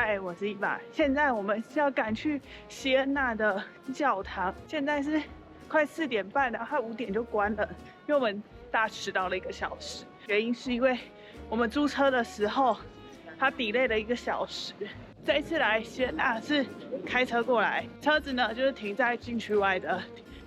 嗨，我是伊娃。现在我们是要赶去锡恩纳的教堂，现在是快4点半，然后它5点就关了，因为我们大迟到了1个小时。原因是因为我们租车的时候，它 delay 了1个小时。这一次来锡恩纳是开车过来，车子呢就是停在禁区外的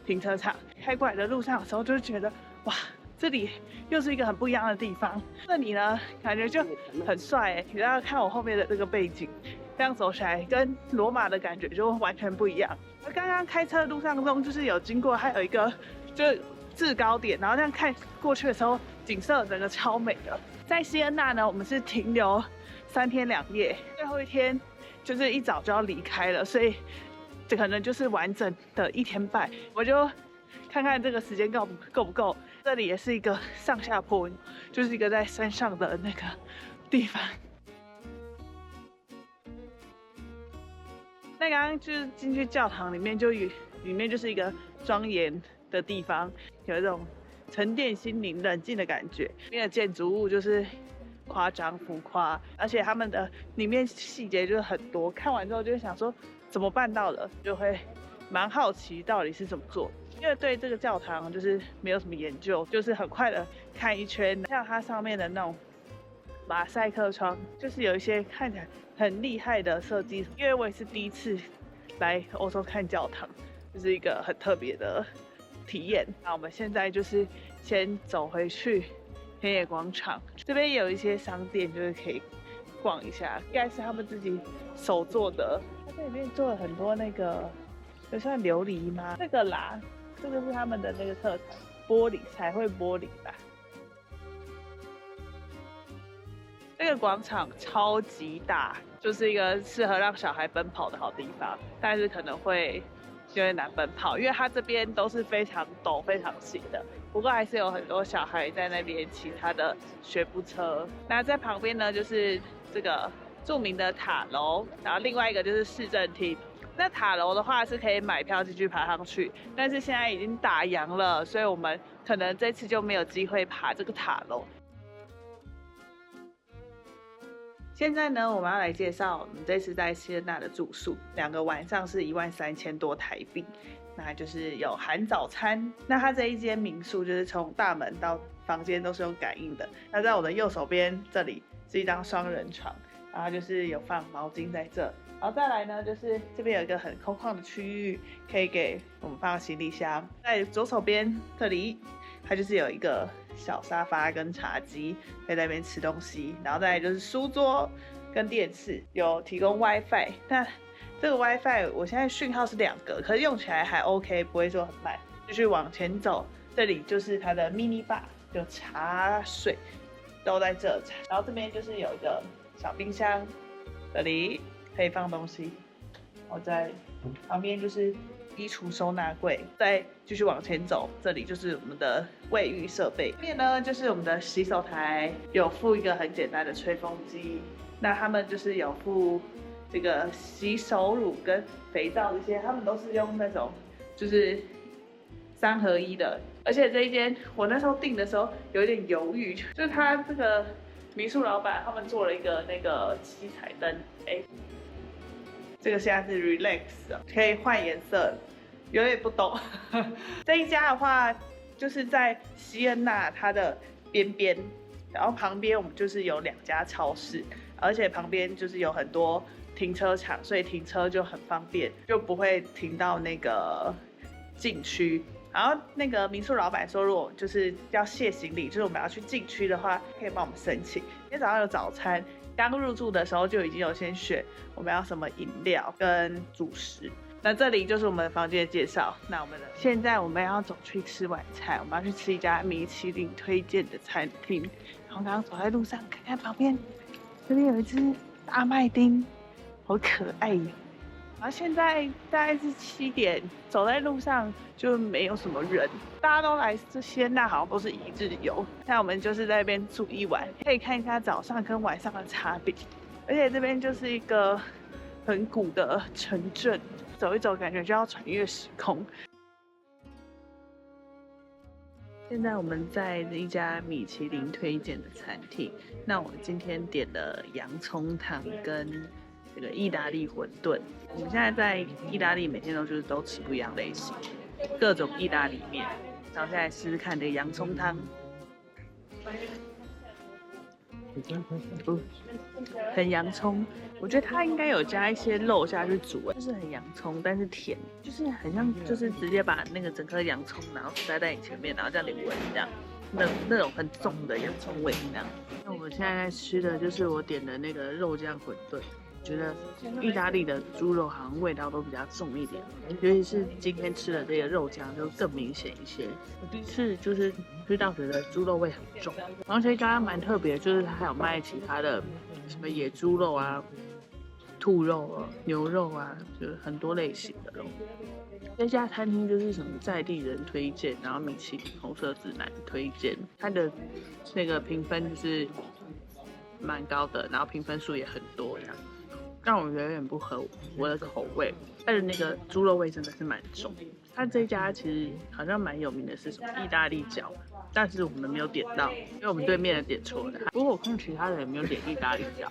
停车场。开过来的路上的时候，就觉得哇，这里又是一个很不一样的地方。这里呢，感觉就很帅哎！大家看我后面的这个背景，这样走起来跟罗马的感觉就完全不一样。而刚刚开车的路上中，就是有经过，还有一个就是制高点，然后这样看过去的时候，景色整个超美的。在锡恩纳呢，我们是停留3天2夜，最后一天就是一早就要离开了，所以这可能就是完整的1天半。我就看看这个时间够不够。这里也是一个上下坡，就是一个在山上的那个地方。那刚刚就是进去教堂里面，里面就是一个庄严的地方，有一种沉淀心灵、冷静的感觉。里面的建筑物就是夸张浮夸，而且他们的里面细节就是很多。看完之后就会想说，怎么办到的？就会蛮好奇到底是怎么做。因为对这个教堂就是没有什么研究，就是很快的看一圈，像它上面的那种马赛克窗，就是有一些看起来很厉害的设计。因为我也是第一次来欧洲看教堂，就是一个很特别的体验。那我们现在就是先走回去田野广场，这边也有一些商店，就是可以逛一下，应该是他们自己手做的。它这里面做了很多那个，就算琉璃吗？这个啦。这个是他们的那个特产，玻璃彩绘玻璃吧。这个广场超级大，就是一个适合让小孩奔跑的好地方，但是可能会有点难奔跑，因为它这边都是非常陡、非常斜的。不过还是有很多小孩在那边骑他的学步车。那在旁边呢，就是这个著名的塔楼，然后另外一个就是市政厅。那塔楼的话是可以买票进去爬上去，但是现在已经打烊了，所以我们可能这次就没有机会爬这个塔楼。现在呢，我们要来介绍我们这次在锡恩纳的住宿，2个晚上是13000多台币，那就是有含早餐。那它这一间民宿就是从大门到房间都是有感应的。那在我的右手边这里是一张双人床，然后就是有放毛巾在这。然后再来呢，就是这边有一个很空旷的区域，可以给我们放行李箱。在左手边这里，它就是有一个小沙发跟茶几，可以在那边吃东西。然后再来就是书桌跟电视，有提供 WiFi。那这个 WiFi 我现在讯号是2个，可是用起来还 OK， 不会说很慢。继续往前走，这里就是它的 mini bar， 有茶水都在这。然后这边就是有一个小冰箱，这里可以放东西。我在旁边就是衣橱收纳柜，再继续往前走，这里就是我们的卫浴设备。这边呢就是我们的洗手台，有附一个很简单的吹风机。那他们就是有附这个洗手乳跟肥皂这些，他们都是用那种就是3合1的。而且这一间我那时候订的时候有点犹豫，就是他这个民宿老板他们做了一个那个七彩灯，这个现在是 relax， 可以换颜色，有点不懂。这一家的话，就是在锡恩纳它的边边，然后旁边我们就是有2家超市，而且旁边就是有很多停车场，所以停车就很方便，就不会停到那个禁区。然后那个民宿老板说，如果就是要卸行李，就是我们要去禁区的话，可以帮我们申请。今天早上有早餐。刚入住的时候就已经有先选我们要什么饮料跟主食。那这里就是我们的房间的介绍。那现在我们要走去吃晚餐，我们要去吃一家米其林推荐的餐厅。然后刚刚走在路上，看看旁边，这边有一只大麦丁，好可爱哟。然后现在大概是7点，走在路上就没有什么人，大家都来这些，那好像都是1日游。那我们就是在那边住1晚，可以看一下早上跟晚上的差别。而且这边就是一个很古的城镇，走一走感觉就要穿越时空。现在我们在一家米其林推荐的餐厅，那我今天点了洋葱汤跟这个意大利馄饨。我们现在在意大利每天都吃不一样类型，各种意大利面。然后现在试试看这个洋葱汤，很洋葱。我觉得它应该有加一些肉下去煮，就是很洋葱，但是甜，就是很像就是直接把那个整颗洋葱然后塞在你前面，然后叫你闻这样。那种很重的洋葱味这样。那我们现在在吃的就是我点的那个肉酱馄饨，觉得意大利的猪肉好像味道都比较重一点，尤其是今天吃的这个肉酱就更明显一些。我第一次就是吃到觉得猪肉味很重，然后这家蛮特别，就是它还有卖其他的什么野猪肉啊、兔肉啊、牛肉啊，就是很多类型的肉。这家餐厅就是什么在地人推荐，然后米其林红色指南推荐，它的那个评分就是蛮高的，然后评分数也很多这样，让我觉得有点不合我的口味。但是那个猪肉味真的是蛮重。它这家其实好像蛮有名的是什么意大利饺，但是我们没有点到，因为我们对面的点错了。不过我看其他人也没有点意大利饺，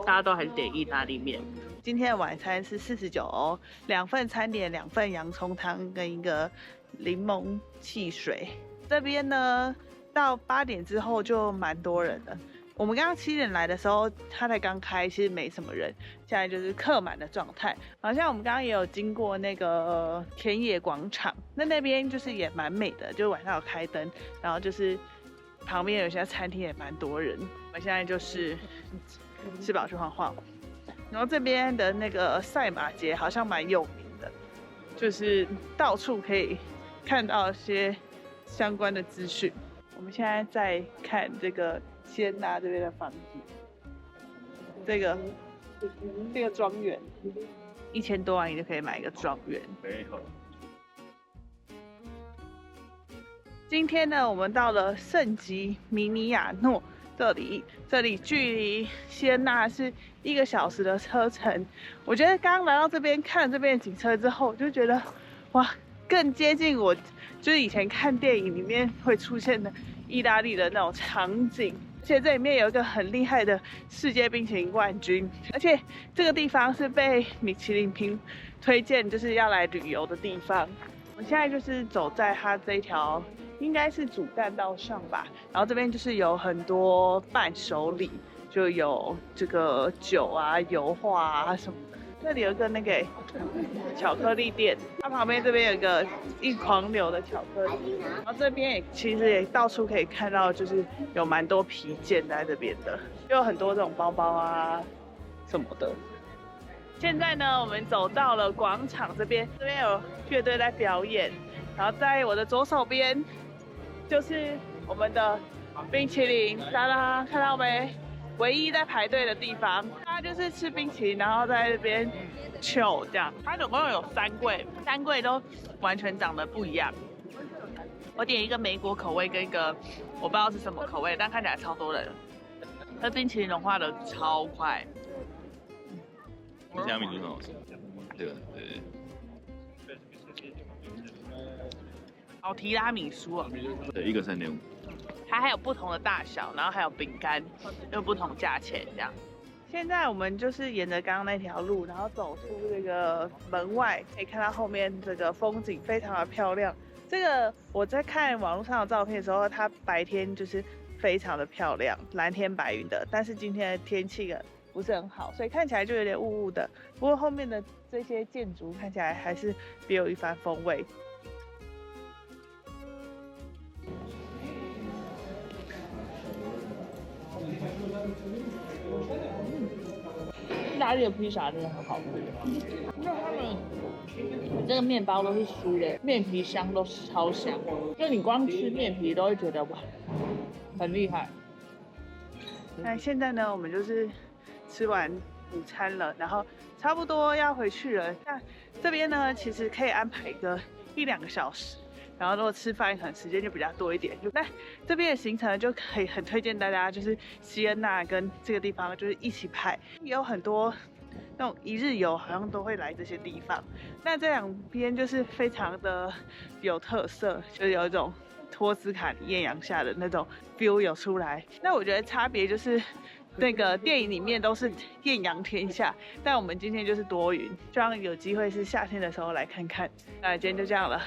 大家都还是点意大利面。今天的晚餐是49哦，2份餐点，2份洋葱汤跟一个柠檬汽水。这边呢，到8点之后就蛮多人的。我们刚刚7点来的时候，它才刚开，其实没什么人，现在就是客满的状态。好像我们刚刚也有经过那个田野广场，那边就是也蛮美的，就晚上有开灯，然后就是旁边有些餐厅也蛮多人。我们现在就是吃饱去晃晃。然后这边的那个赛马节好像蛮有名的，就是到处可以看到一些相关的资讯。我们现在在看这个西恩纳这边的房子，这个庄园，1000多万你就可以买一个庄园。今天呢，我们到了圣吉米尼亚诺这里距离西恩纳是1个小时的车程。我觉得刚来到这边看了这边的景色之后，我就觉得哇，更接近我就是以前看电影里面会出现的意大利的那种场景。而且这里面有一个很厉害的世界冰淇淋冠军，而且这个地方是被米其林推荐就是要来旅游的地方。我们现在就是走在它这一条应该是主干道上吧，然后这边就是有很多伴手礼，就有这个酒啊、油画啊什么的。这里有一个那个巧克力店，它旁边这边有一个狂流的巧克力，然后这边其实也到处可以看到，就是有蛮多皮件在这边的，就有很多这种包包啊什么的。现在呢，我们走到了广场这边有乐队在表演，然后在我的左手边就是我们的冰淇淋，大家看到没？唯一在排队的地方，大家就是吃冰淇淋，然后在这边 chill 这样。它总共有3柜，3柜都完全长得不一样。我点一个莓果口味跟一个我不知道是什么口味，但看起来超多人。那冰淇淋融化的超快。这家米珠很好吃，对。好提拉米苏哦，对，一个3.5。它还有不同的大小，然后还有饼干，有不同价钱这样。现在我们就是沿着刚刚那条路，然后走出这个门外，可以看到后面这个风景非常的漂亮。这个我在看网络上的照片的时候，它白天就是非常的漂亮，蓝天白云的，但是今天的天气不是很好，所以看起来就有点雾雾的。不过后面的这些建筑看起来还是别有一番风味。意大利的披萨真的很好吃，因为他们这个面包都是酥的，面皮香都超香，就你光吃面皮都会觉得哇，很厉害。那现在呢，我们就是吃完午餐了，然后差不多要回去了。那这边呢，其实可以安排个1-2个小时。然后如果吃饭可能时间就比较多一点，那这边的行程就可以很推荐大家，就是西恩纳跟这个地方就是一起排，也有很多那种1日游好像都会来这些地方。那这两边就是非常的有特色，就是有一种托斯卡尼艳阳下的那种 feel 有出来。那我觉得差别就是那个电影里面都是艳阳天下，但我们今天就是多云，希望有机会是夏天的时候来看看。那今天就这样了。